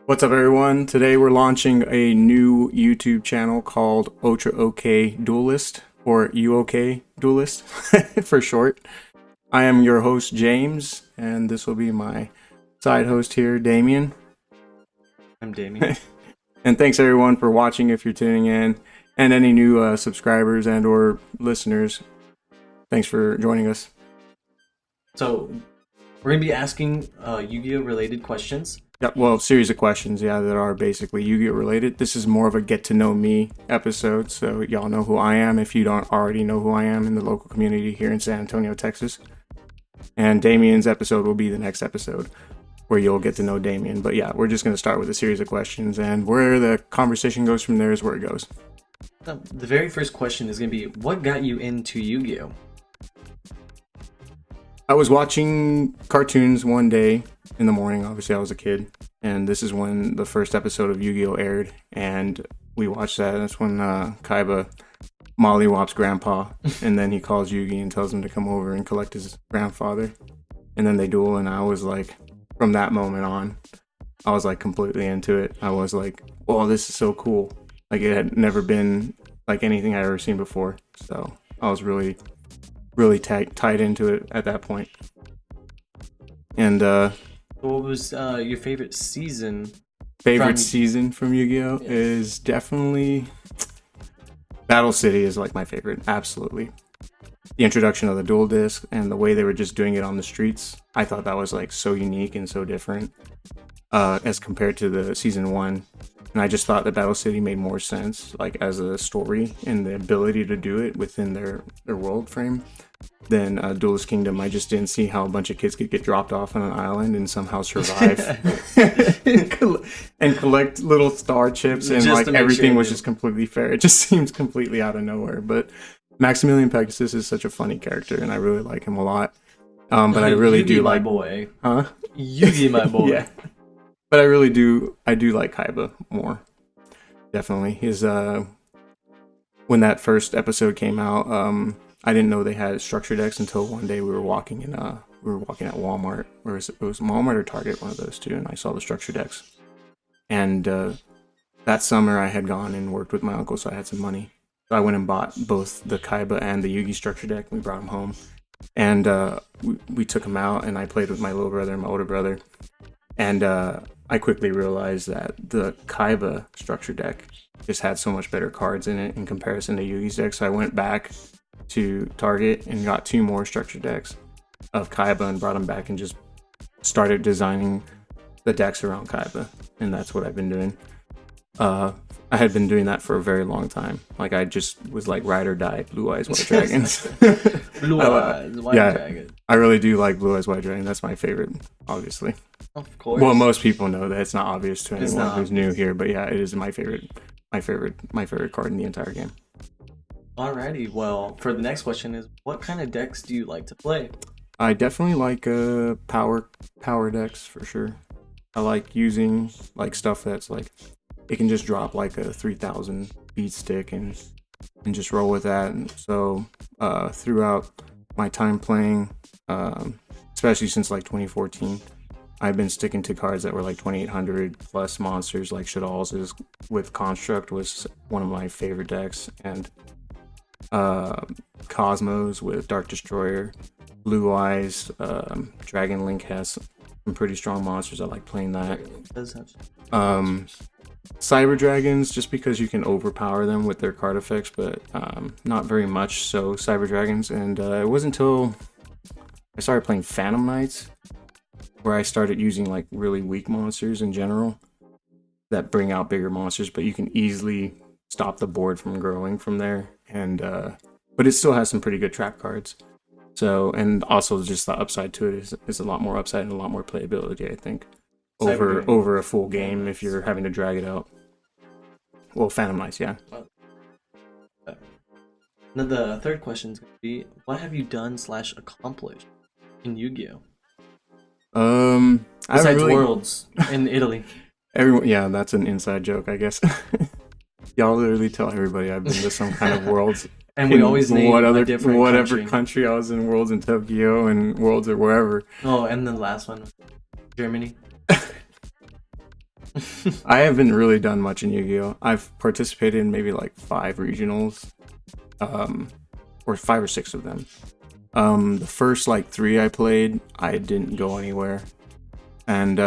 What's up, everyone? Today we're launching a new YouTube channel called Ultra OK Duelist, or UOK Duelist for short. I am your host, James, and this will be my side host here, Damien. I'm Damien. And thanks everyone for watching if you're tuning in, and any new subscribers and or listeners. Thanks for joining us. So, we're going to be asking Yu-Gi-Oh! Related questions. Yeah, well, series of questions, that are basically Yu-Gi-Oh! Related. This is more of a get-to-know-me episode, so y'all know who I am if you don't already know who I am in the local community here in San Antonio, Texas. And Damien's episode will be the next episode, where you'll get to know Damien. But yeah, we're just going to start with a series of questions, and where the conversation goes from there is where it goes. The very first question is going to be, what got you into Yu-Gi-Oh? I was watching cartoons one day in the morning. Obviously, I was a kid, and this is when the first episode of Yu-Gi-Oh! Aired, and we watched that. That's when Kaiba mollywops Grandpa, and then he calls Yugi and tells him to come over and collect his grandfather, and then they duel. And I was like, from that moment on, I was like completely into it. I was like, oh, this is so cool. Like, it had never been like anything I'd ever seen before, so I was really tied into it at that point. And What was your favorite season? season from Yu-Gi-Oh! Is definitely Battle City is like my favorite, absolutely. The introduction of the dual disc and the way they were just doing it on the streets, I thought that was like so unique and so different as compared to the season 1. And I just thought that Battle City made more sense, like as a story and the ability to do it within their world frame than Duelist Kingdom. I just didn't see how a bunch of kids could get dropped off on an island and somehow survive and collect little star chips, and Just like to make everything sure was you- just completely fair. It just seems completely out of nowhere. But Maximilian Pegasus is such a funny character, and I really like him a lot. But I really Yugi, do my like, boy. huh? Yugi, my boy. Yeah. But I really do. I do like Kaiba more. Definitely. His when that first episode came out, I didn't know they had structure decks until one day we were walking at Walmart, or it was Walmart or Target, one of those two, and I saw the structure decks. And that summer I had gone and worked with my uncle, so I had some money. So I went and bought both the Kaiba and the Yugi structure deck. We brought them home, and we took them out, and I played with my little brother and my older brother. And I quickly realized that the Kaiba structure deck just had so much better cards in it in comparison to Yugi's deck. So I went back to Target and got 2 more structure decks of Kaiba and brought them back and just started designing the decks around Kaiba. And that's what I've been doing. I had been doing that for a very long time. Like, I just was like ride or die, Blue Eyes White Dragons. Blue Eyes, White Dragon. I really do like Blue Eyes White Dragon. That's my favorite, obviously. Of course. Well, most people know that. It's not obvious to It's anyone not who's new here, but yeah, it is my favorite card in the entire game. Alrighty, well, for the next question is, what kind of decks do you like to play? I definitely like power decks for sure. I like using like stuff that's like it can just drop like a 3,000 beat stick and just roll with that. And so throughout my time playing, especially since like 2014, I've been sticking to cards that were like 2,800 plus monsters. Like Shadal's with Construct was one of my favorite decks, and Cosmos with Dark Destroyer, Blue Eyes, Dragon Link has some pretty strong monsters. I like playing that. It does have Cyber Dragons, just because you can overpower them with their card effects, but not very much so Cyber Dragons. And it wasn't until I started playing Phantom Knights where I started using like really weak monsters in general that bring out bigger monsters, but you can easily stop the board from growing from there. And but it still has some pretty good trap cards. So, and also just the upside to it is a lot more upside and a lot more playability, I think, over a full game if you're having to drag it out. Well, Phantom Knights, yeah. Now the third question is going to be, what have you done / accomplished in Yu-Gi-Oh? I Besides haven't really... Worlds in Italy. Everyone, yeah, that's an inside joke, I guess. Y'all literally tell everybody I've been to some kind of Worlds. And we always name a different whatever country I was in, Worlds in Tokyo and Worlds or wherever. Oh, and the last one, Germany. I haven't really done much in Yu-Gi-Oh. I've participated in maybe like 5 regionals, or 5 or 6 of them. The first like 3 I played, I didn't go anywhere, and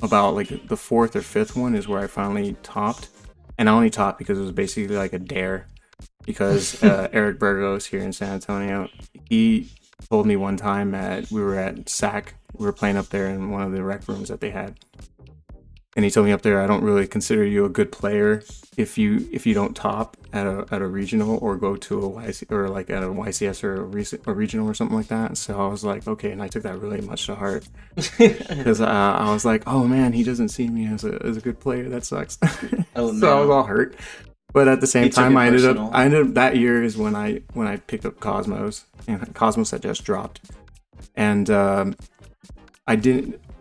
about like the 4th or 5th one is where I finally topped, and I only topped because it was basically like a dare. Because Eric Burgos here in San Antonio, he told me one time we were at SAC, we were playing up there in one of the rec rooms that they had, and he told me up there, I don't really consider you a good player if you don't top at a regional or go to a YC, or like at a YCS or a regional or something like that. So I was like, okay, and I took that really much to heart because I was like, oh man, he doesn't see me as a good player. That sucks. Oh, So I was all hurt. But at the same time, I ended personal. up that year is when I picked up Cosmos, and Cosmos had just dropped, and I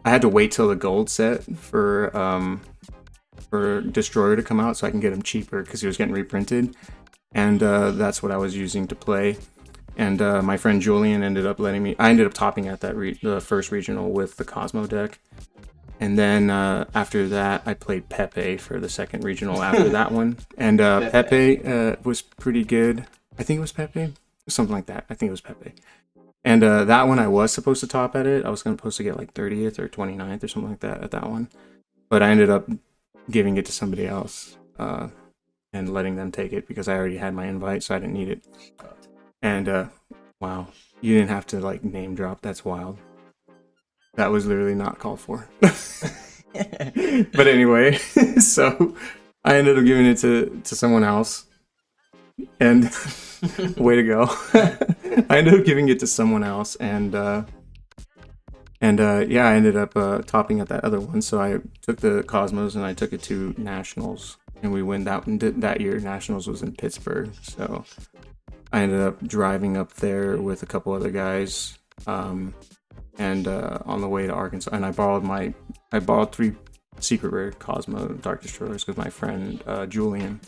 had to wait till the gold set for Destroyer to come out so I can get him cheaper because he was getting reprinted, and that's what I was using to play. And my friend Julian ended up I ended up topping at the first regional with the Cosmo deck. And then after that, I played Pepe for the second regional after that one. And Pepe was pretty good. I think it was Pepe. Something like that. I think it was Pepe. And that one, I was supposed to top at it. I was supposed to get like 30th or 29th or something like that at that one. But I ended up giving it to somebody else and letting them take it because I already had my invite, so I didn't need it. And wow, you didn't have to like name drop. That's wild. That was literally not called for. But anyway, so I ended up giving it to someone else. And way to go. I ended up giving it to someone else, and yeah, I ended up topping at that other one. So I took the Cosmos and I took it to Nationals, and we win that year. Nationals was in Pittsburgh, so I ended up driving up there with a couple other guys. And on the way to Arkansas, and I borrowed 3 secret rare Cosmo Dark Destroyers because my friend Julian,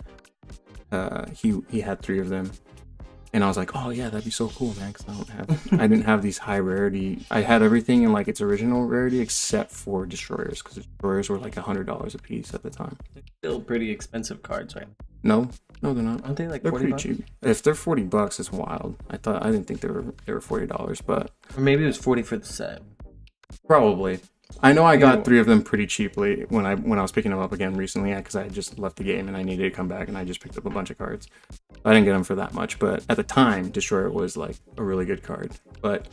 he had 3 of them, and I was like, oh yeah, that'd be so cool, man, because I didn't have these high rarity. I had everything in like its original rarity except for Destroyers, because Destroyers were like $100 a piece at the time. Still pretty expensive cards, right? No, they're not. Aren't they like They're 40 pretty bucks? cheap. If they're $40, it's wild. I didn't think they were $40, but Or maybe it was 40 for the set. probably. I know I got 3 of them pretty cheaply when I was picking them up again recently, because I had just left the game and I needed to come back, and I just picked up a bunch of cards. I didn't get them for that much, but at the time, Destroyer was like a really good card. But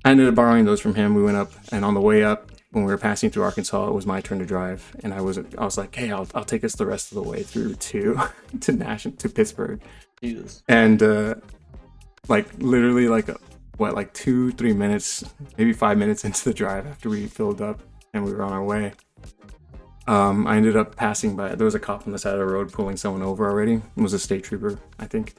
I ended up borrowing those from him. We went up, and on the way up, when we were passing through Arkansas, it was my turn to drive, and I was like, hey, I'll take us the rest of the way through to Pittsburgh. Jesus. And like literally like 2-3 minutes, maybe 5 minutes into the drive after we filled up and we were on our way, I ended up passing by. There was a cop on the side of the road pulling someone over already. It was a state trooper, I think.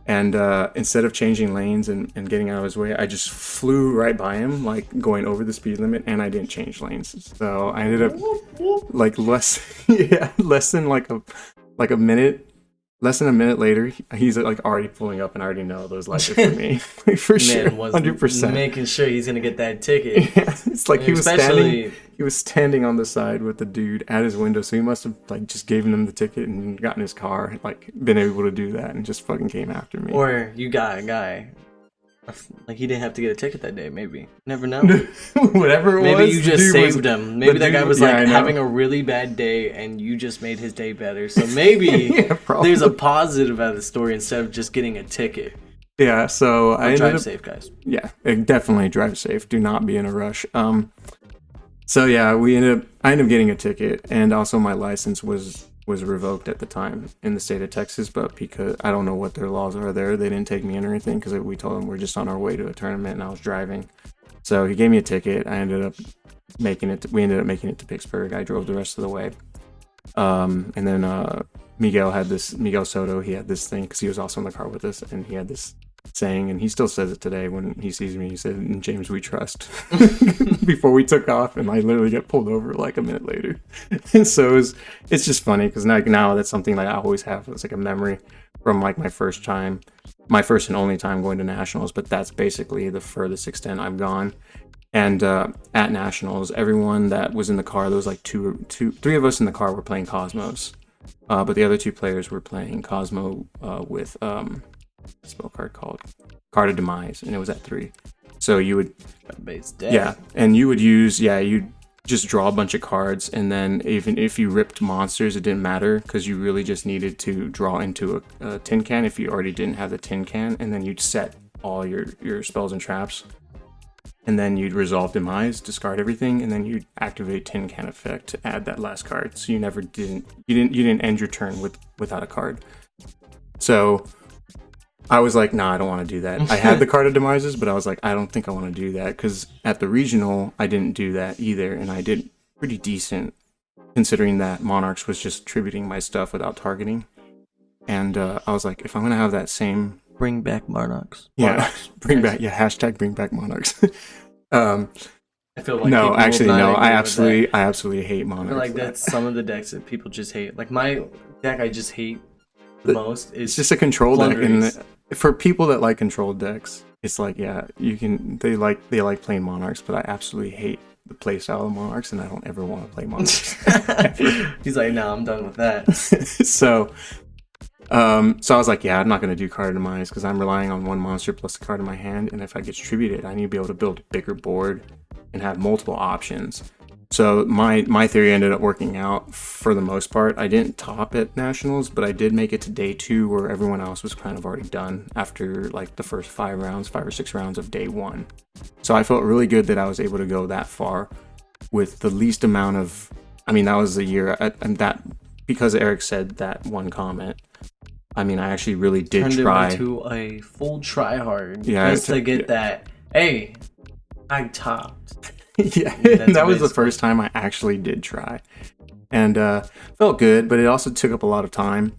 And instead of changing lanes and getting out of his way, I just flew right by him, like going over the speed limit, and I didn't change lanes. So I ended up like less than a minute. Less than a minute later, he's like already pulling up, and I already know those lights are for me. Like, for sure, 100%. Making sure he's gonna get that ticket. Yeah, it's like he was standing on the side with the dude at his window, so he must have like just given him the ticket and gotten his car, like been able to do that, and just fucking came after me. Or you got a guy, like he didn't have to get a ticket that day. Maybe, never know. Whatever it was, maybe you just saved him. Maybe that guy was like having a really bad day, and you just made his day better. So maybe yeah, there's a positive out of the story instead of just getting a ticket. Yeah, so I drive safe, guys. Yeah, definitely drive safe. Do not be in a rush. So yeah, I ended up getting a ticket, and also my license was revoked at the time in the state of Texas, but because I don't know what their laws are there, they didn't take me in or anything, because we told them we're just on our way to a tournament and I was driving. So he gave me a ticket. We ended up making it to Pittsburgh. I drove the rest of the way. And then Miguel Soto, he had this thing, because he was also in the car with us, and he had this saying, and he still says it today when he sees me. He said, "In James we trust." Before we took off, and I literally get pulled over like a minute later. And so it's just funny, because now that's something that I always have. It's like a memory from like my first and only time going to nationals, but that's basically the furthest extent I've gone. And at Nationals, everyone that was in the car, there was like three of us in the car were playing Cosmos. But the other 2 players were playing Cosmo with spell card called Card of Demise, and it was at 3. So you would base deck. yeah, and you would use you'd just draw a bunch of cards, and then even if you ripped monsters, it didn't matter because you really just needed to draw into a tin can if you already didn't have the tin can, and then you'd set all your spells and traps. And then you'd resolve Demise, discard everything, and then you'd activate Tin Can effect to add that last card. So you didn't end your turn without a card. So I was like, nah, I don't want to do that. I had the card of Demises, but I was like, I don't think I want to do that because at the regional I didn't do that either, and I did pretty decent considering that Monarchs was just tributing my stuff without targeting. And I was like, if I'm gonna have that same Bring back Monarchs. Bring back Monarchs. I feel like no, actually, no. I that. absolutely hate Monarchs. I feel like that's some of the decks that people just hate. Like my deck, I just hate the most. It's just a control deck, and for people that like control decks, it's like they like playing Monarchs, but I absolutely hate the playstyle of Monarchs, and I don't ever want to play Monarchs. He's like, no, I'm done with that. So I was like, I'm not going to do Card of Demise because I'm relying on one monster plus the card in my hand, and if I get tributed, I need to be able to build a bigger board and have multiple options. So my theory ended up working out for the most part. I didn't top at Nationals, but I did make it to day 2 where everyone else was kind of already done after like the first 5 or 6 rounds of day 1. So I felt really good that I was able to go that far with the least amount of, that was the year, and that because Eric said that one comment. I actually really did try. Turned it into a full try hard just to get that. Hey, I topped. That was the first time I actually did try, and felt good. But it also took up a lot of time,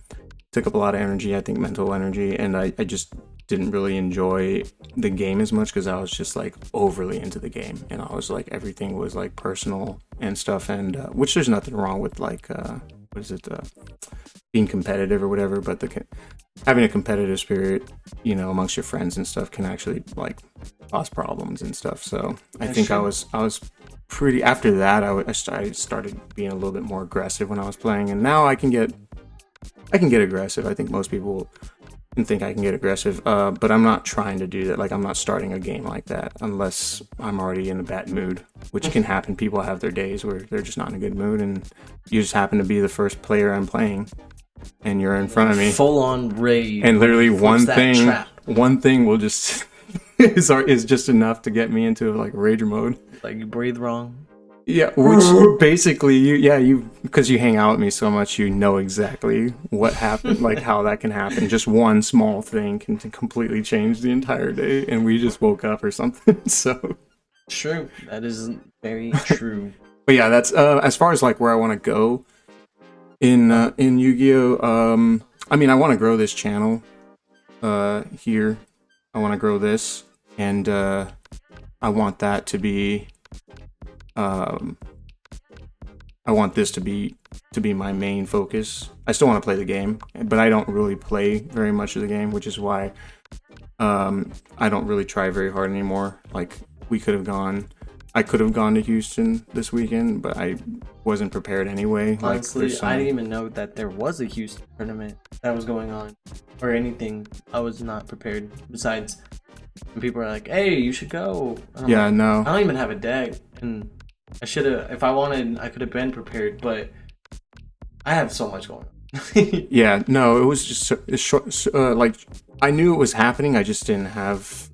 took up a lot of energy. I think mental energy, and I just didn't really enjoy the game as much because I was just like overly into the game, and I was like everything was like personal and stuff, and which there's nothing wrong with like being competitive or whatever, but having a competitive spirit, amongst your friends and stuff can actually like cause problems and stuff. So I think I was pretty, after that I started being a little bit more aggressive when I was playing, and now I can get aggressive. I think most people think I can get aggressive, but I'm not trying to do that. Like I'm not starting a game like that unless I'm already in a bad mood, which can happen. People have their days where they're just not in a good mood, and you just happen to be the first player I'm playing, and you're in front of me, full on rage, and literally one thing will just is just enough to get me into like rager mode. Like you breathe wrong. Yeah, which basically you because you hang out with me so much, you know exactly what happened, like how that can happen. Just one small thing can completely change the entire day, and we just woke up or something. So true, that is very true. But yeah, that's as far as like where I want to go in Yu-Gi-Oh. I want to grow this channel here. I want to grow this, and I want that to be. I want this to be my main focus. I still want to play the game, but I don't really play very much of the game, which is why I don't really try very hard anymore. Like I could have gone to Houston this weekend, but I wasn't prepared anyway. Honestly, I didn't even know that there was a Houston tournament that was going on or anything. I was not prepared. Besides, when people are like, "Hey, you should go." No. I don't even have a deck, and I should have. If I wanted, I could have been prepared. But I have so much going on. Yeah, no, it was just like I knew it was happening. I just didn't have.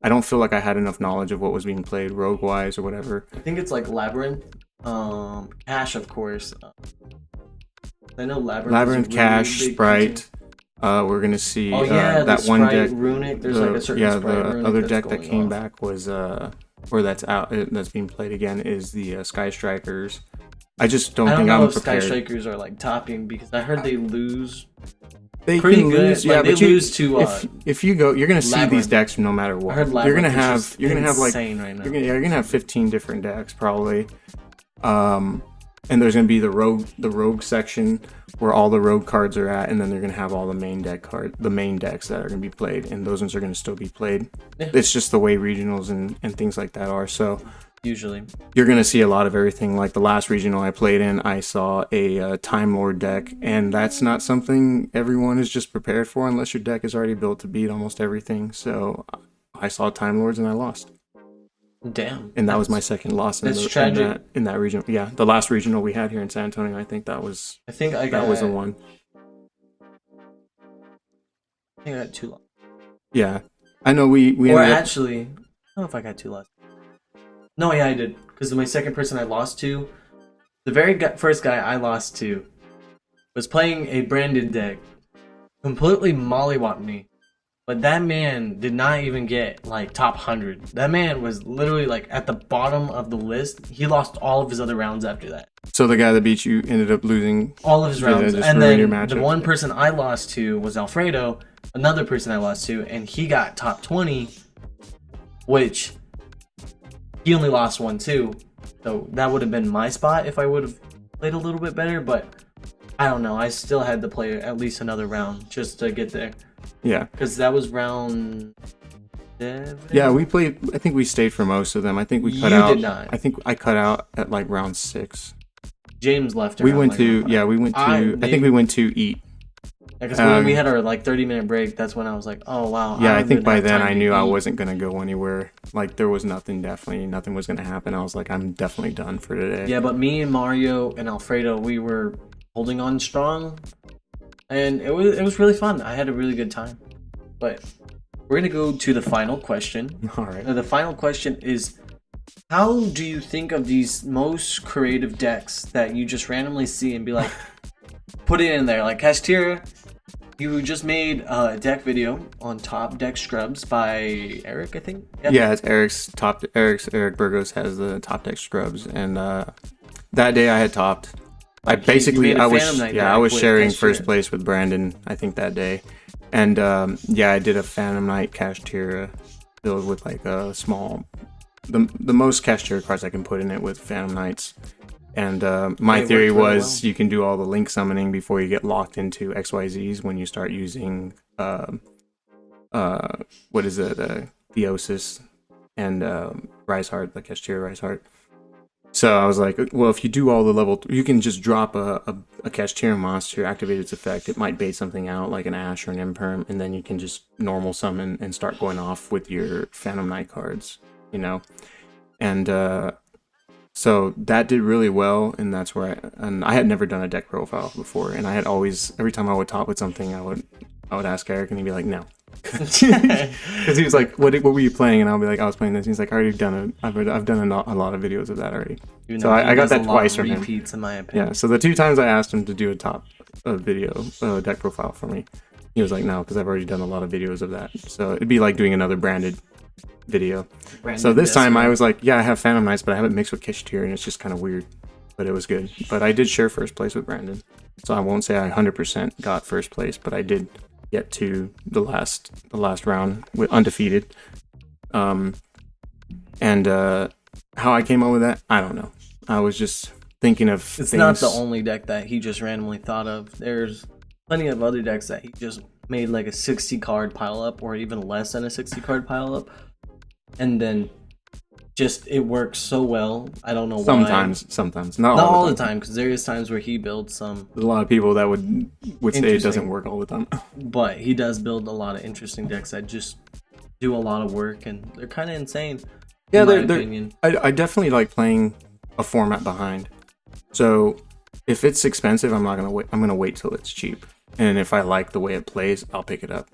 I don't feel like I had enough knowledge of what was being played rogue-wise or whatever. I think it's like Labyrinth, Cash, of course. I know Labyrinth, Cash, Sprite. We're gonna see that the one Sprite, deck. Runic. There's like a certain Sprite, the Runic other that's deck that came on. back was or that's out, that's being played again is the Sky Strikers. I just don't think I'm prepared. Sky Strikers are like topping because I heard they lose. They pretty can good. lose, like, but they lose to if you go, you're gonna see Labyrinth. these decks no matter what. I heard You're gonna Labyrinth have like right now. you're gonna have 15 different decks probably. and there's gonna be the rogue section where all the rogue cards are at, and then they're gonna have all the main decks that are gonna be played, and those ones are gonna still be played. Yeah. It's just the way regionals and things like that are. So Usually, you're gonna see a lot of everything. Like the last regional I played in, I saw a Time Lord deck, and that's not something everyone is just prepared for unless your deck is already built to beat almost everything. So I saw Time Lords and I lost. damn. And that was my second loss in, tragic. In that regional. Yeah, the last regional we had here in San Antonio, I think that was that was the one. I think I got 2 losses. Yeah, I know we Or actually, I don't know if I got 2 losses. No, yeah, I did. Because my second person I lost to, the very first guy I lost to, was playing a branded deck, completely mollywopped me. But that man did not even get like top 100. That man was literally like at the bottom of the list. He lost all of his other rounds after that. So the guy that beat you ended up losing all of his rounds. Just and then your the one person I lost to was Alfredo, another person I lost to, and he got top 20, which he only lost 1 too. So that would have been my spot if I would have played a little bit better, but I don't know. I still had to play at least another round just to get there. Yeah. Because that was round 7? Yeah, we played. I think we stayed for most of them. I think we cut out. You did not. I think I cut out at like round 6. James left. We went to. Yeah, we went to. I think we went to eat. Because when we had our like 30-minute break, that's when I was like, oh wow. Yeah, I think by then I knew I wasn't gonna go anywhere. Like there was nothing. Definitely nothing was gonna happen. I was like, I'm definitely done for today. Yeah, but me and Mario and Alfredo, we were holding on strong. And it was really fun. I had a really good time. But we're going to go to the final question. All right. The final question is, how do you think of these most creative decks that you just randomly see and be like, put it in there? Like Cashtira, you just made a deck video on top deck scrubs by Eric, I think? Yeah, it's Eric Burgos has the top deck scrubs. And that day I had topped. I was sharing first place with Brandon, I think that day, and I did a Phantom Knight Cashtira build with like a small, the most Cashtira cards I can put in it with Phantom Knights, and my theory was you can do all the link summoning before you get locked into XYZs when you start using Theosis and Rise Heart, the Cashtira Rise Heart. So I was like, well, if you do all the level, you can just drop a Cashtira monster, activate its effect. It might bait something out, like an Ash or an Imperm, and then you can just normal summon and start going off with your Phantom Knight cards, you know? And so that did really well, and that's where I had never done a deck profile before, and I had always, every time I would top with something, I would ask Eric, and he'd be like, no. Because he was like, what were you playing? And I'll be like, I was playing this. And he's like, I've done a lot of videos of that already. So I got that twice from him. Repeats, in my opinion. Yeah. So the 2 times I asked him to do a top video deck profile for me, he was like, no, because I've already done a lot of videos of that. So it'd be like doing another branded video. So this time I was like, yeah, I have Phantom Knights, but I have it mixed with Cashtira, and it's just kind of weird. But it was good. But I did share first place with Brandon. So I won't say I 100% got first place, but I did get to the last round with undefeated. And how I came up with that, I don't know. I was just thinking of It's not the only deck that he just randomly thought of. There's plenty of other decks that he just made like a 60 card pile up, or even less than a 60 card pile up, and then just it works so well. I don't know why. Sometimes, not all the time, because there is times where he builds some. There's a lot of people that would say it doesn't work all the time. But he does build a lot of interesting decks that just do a lot of work, and they're kind of insane. Yeah, I definitely like playing a format behind. So if it's expensive, I'm not gonna wait. I'm gonna wait till it's cheap, and if I like the way it plays, I'll pick it up.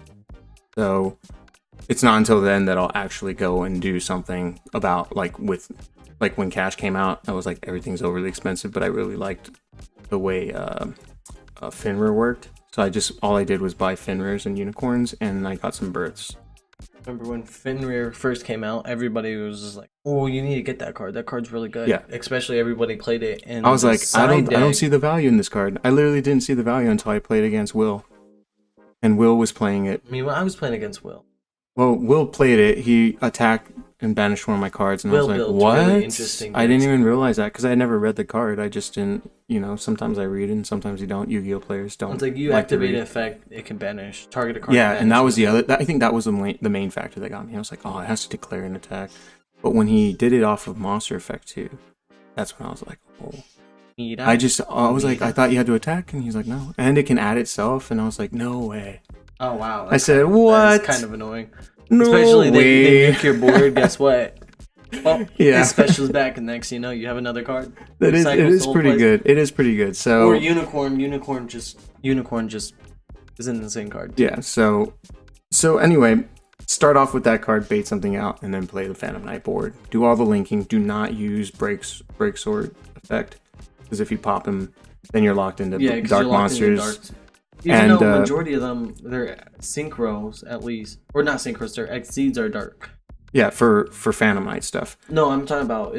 So it's not until then that I'll actually go and do something about like when Cash came out. I was like, everything's overly expensive, but I really liked the way Finra worked. So all I did was buy Finrares and unicorns, and I got some births. Remember when Fenrir first came out, everybody was just like, oh, you need to get that card. That card's really good. Yeah. Especially everybody played it. And I was like, I don't see the value in this card. I literally didn't see the value until I played against Will. And Will was playing it. I mean, I was playing against Will. Well, Will played it. He attacked and banished one of my cards, and I Will was like, builds "What?" really interesting I didn't decks. even realize that because I never read the card. I just didn't. Sometimes I read it, and sometimes you don't. Yu-Gi-Oh players don't. It's like you like to activate read. an effect, it can banish. Target a card. Yeah, can and that banish was an the other. effect. I think that was the main factor that got me. I was like, "Oh, it has to declare an attack." But when he did it off of Monster Effect too, that's when I was like, "Oh." I was like, I thought you had to attack, and he's like, no, and it can add itself, and I was like, no way. Oh wow! I said, That what? is kind of annoying. No Especially way. they nuke your board. Guess what? Well, Yeah. his special's back, and next you know you have another card. It Recycle is soul pretty plays. good. It is pretty good. So Or unicorn. Unicorn just is an insane card. yeah. So anyway, start off with that card, bait something out, and then play the Phantom Knight board. Do all the linking. Do not use break sword effect, because if you pop him, then you're locked into Yeah, because dark you're locked into monsters. darks. Even And, though majority of them, their synchros at least, or not synchros, their exceeds are dark. Yeah, for Phantom Knight stuff. No, I'm talking about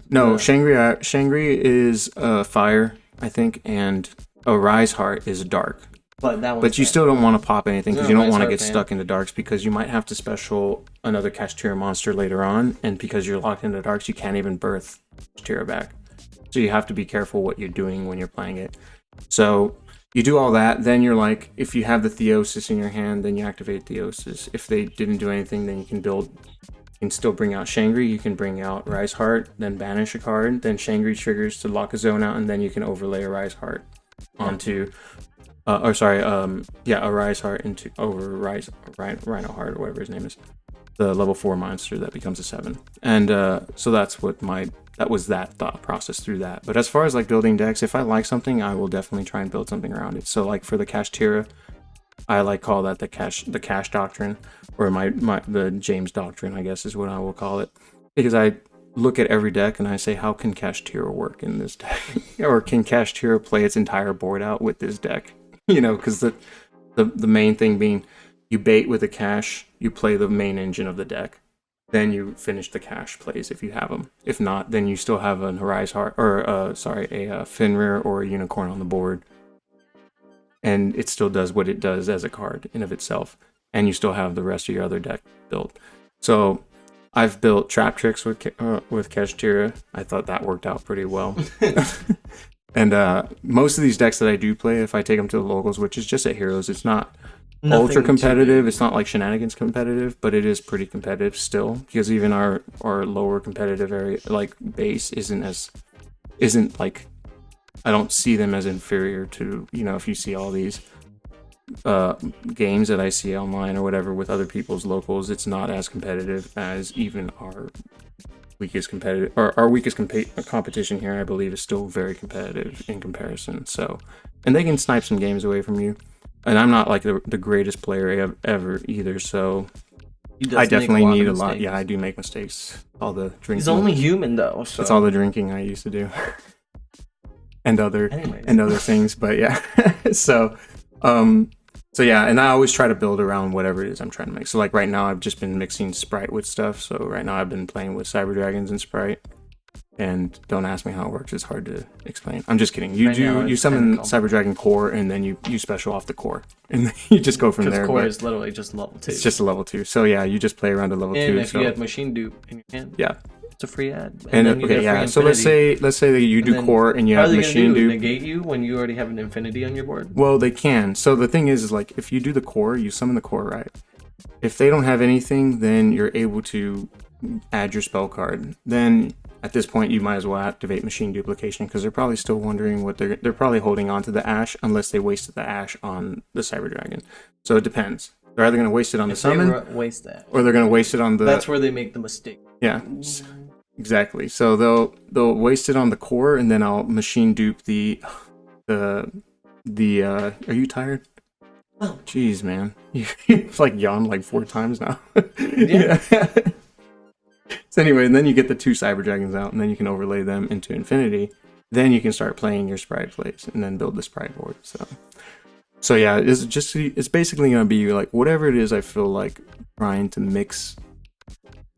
No, Shangri is fire, I think, and a Rise Heart is dark. But you still don't want to pop anything because you don't want to get fan. stuck into darks, because you might have to special another Kashtira monster later on, and because you're locked into darks, you can't even birth Kashtira back. So you have to be careful what you're doing when you're playing it. So you do all that, then you're like, if you have the Theosis in your hand, then you activate Theosis. If they didn't do anything, then you can still bring out Shangri, you can bring out Rise Heart, then banish a card, then Shangri triggers to lock a zone out, and then you can overlay a Rise Heart onto, a Rise Heart into Rhino Heart, or whatever his name is, the level 4 monster that becomes a 7. And so that was that thought process through that. But as far as like building decks, if I like something, I will definitely try and build something around it. So like for the Kashtira, I call that the cash doctrine, or the James doctrine, I guess is what I will call it, because I look at every deck and I say, how can Kashtira work in this deck, or can Kashtira play its entire board out with this deck? Because the main thing being, you bait with a cash, you play the main engine of the deck, then you finish the cash plays if you have them. If not, then you still have a Rise Heart, or a Fenrir or a Unicorn on the board, and it still does what it does as a card in of itself, and you still have the rest of your other deck built. So I've built Trap Tricks with Kashtira. I thought that worked out pretty well. And most of these decks that I do play, if I take them to the locals, which is just at Heroes, it's not ultra competitive. It's not like Shenanigans competitive, but it is pretty competitive still, because even our lower competitive area, like base, isn't like, I don't see them as inferior to, if you see all these games that I see online or whatever with other people's locals, it's not as competitive as even our weakest competitive, or our weakest competition here, I believe, is still very competitive in comparison. So, and they can snipe some games away from you. And I'm not like the greatest player ever either, so I definitely need a lot. Yeah, I do make mistakes. All the drinking. He's only human though. So. It's all the drinking I used to do, and other things. But yeah, so yeah, and I always try to build around whatever it is I'm trying to make. So like right now, I've just been mixing Sprite with stuff. So right now, I've been playing with Cyber Dragons and Sprite. And don't ask me how it works. It's hard to explain. I'm just kidding. You summon Cyber Dragon core, and then you special off the core, and then you just go from there. Because core is literally just level 2. It's just a level 2. So yeah, you just play around a level 2. And if you have machine dupe in your hand, yeah, it's a free ad. So let's say that you do core and you have machine dupe. Negate you when you already have an infinity on your board? Well, they can. So the thing is like, if you do the core, you summon the core, right? If they don't have anything, then you're able to add your spell card. Then at this point, you might as well activate machine duplication, because they're probably still wondering what they're probably holding on to the ash, unless they wasted the ash on the Cyber Dragon. So it depends. They're either going to waste it on the summon, waste that, or they're going to waste it on the. That's where they make the mistake. Yeah, exactly. So they'll waste it on the core, and then I'll machine dupe the. Are you tired? Oh, jeez, man, you've like yawned like 4 times now. Yeah. So anyway, and then you get the 2 Cyber Dragons out, and then you can overlay them into Infinity. Then you can start playing your Sprite plays, and then build the Sprite board. So yeah, it's basically gonna be like whatever it is I feel like trying to mix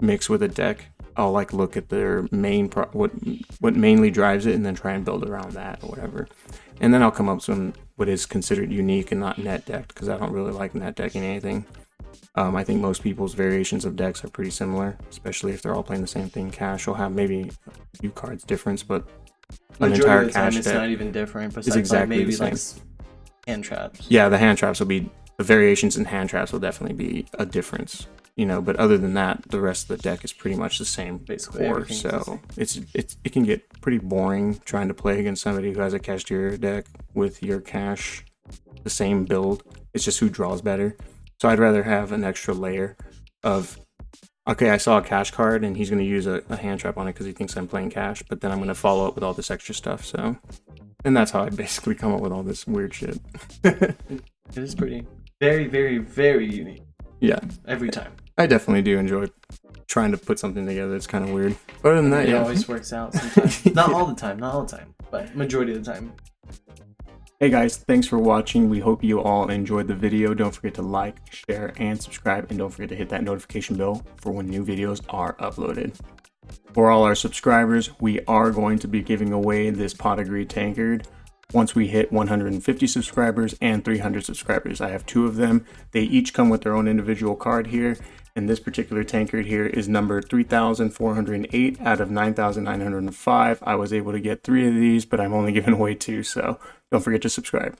with a deck. I'll like look at their main what mainly drives it, and then try and build around that or whatever. And then I'll come up with what is considered unique and not net decked, because I don't really like net decking anything. I think most people's variations of decks are pretty similar, especially if they're all playing the same thing. Cash will have maybe a few cards difference, but an Majority entire of the time, cash it's deck not even different. Besides, exactly maybe the same. like hand traps. Yeah, the hand traps will be the variations in hand traps will definitely be a difference, but other than that, the rest of the deck is pretty much the same. Basically, core, everything's the so it can get pretty boring trying to play against somebody who has a Cashier deck with your cash, the same build. It's just who draws better. So I'd rather have an extra layer of, okay, I saw a cash card and he's going to use a hand trap on it because he thinks I'm playing cash, but then I'm going to follow up with all this extra stuff. So, and that's how I basically come up with all this weird shit. It is pretty, very, very, very unique. Yeah, every time. I definitely do enjoy trying to put something together. It's kind of weird. But other than that, It yeah, always works out sometimes. Not all the time, but majority of the time. Hey guys, thanks for watching. We hope you all enjoyed the video. Don't forget to like, share, and subscribe, and don't forget to hit that notification bell for when new videos are uploaded. For all our subscribers, we are going to be giving away this Pot of Greed tankard once we hit 150 subscribers and 300 subscribers. I have 2 of them. They each come with their own individual card here, and this particular tankard here is number 3,408 out of 9,905. I was able to get 3 of these, but I'm only giving away 2, so don't forget to subscribe.